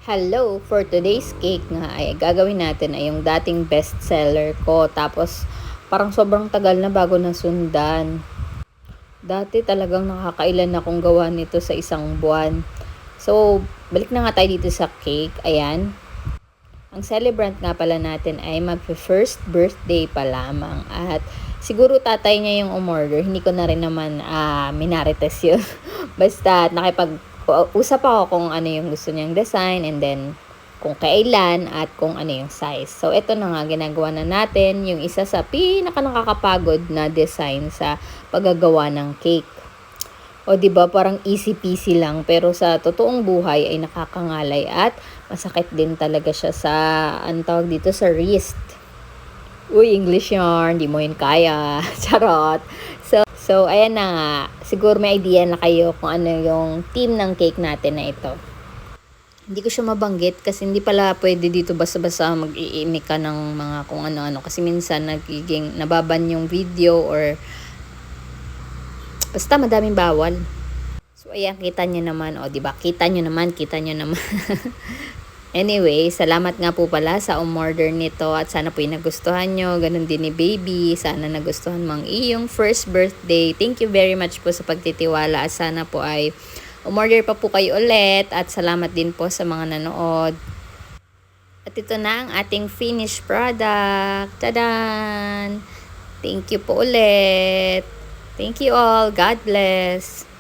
Hello! For today's cake nga ay gagawin natin ay yung dating best seller ko. Tapos parang sobrang tagal na bago nasundan. Dati talagang nakakailan akong gawa nito sa isang buwan. So, balik na nga tayo dito sa cake. Ayan. Ang celebrant nga pala natin ay mag-first birthday pa lamang. At siguro tatay niya yung umorder. Hindi ko na rin naman minarites yun. Basta usap ako kung ano yung gusto niyang design and then kung kailan at kung ano yung size. So, ito na nga, ginagawa na natin yung isa sa pinaka nakakapagod na design sa paggagawa ng cake. O, di ba parang easy peasy lang, pero sa totoong buhay ay nakakangalay at masakit din talaga siya sa, ang tawag dito, sa wrist. Uy, English yarn, di mo yun kaya. Charot. So, ayan na nga. Siguro may idea na kayo kung ano yung theme ng cake natin na ito. Hindi ko siya mabanggit kasi hindi pala pwede dito basta-basta mag-iimik ka ng mga kung ano-ano. Kasi minsan nagiging nababan yung video or basta madaming bawal. So, ayan, kita nyo naman. O, diba? Kita nyo naman. Anyway, salamat nga po pala sa umorder nito at sana po yung nagustuhan nyo. Ganun din ni baby. Sana nagustuhan mo ang iyong first birthday. Thank you very much po sa pagtitiwala at sana po ay umorder pa po kayo ulit at salamat din po sa mga nanood. At ito na ang ating finished product. Tadan! Thank you po ulit. Thank you all. God bless.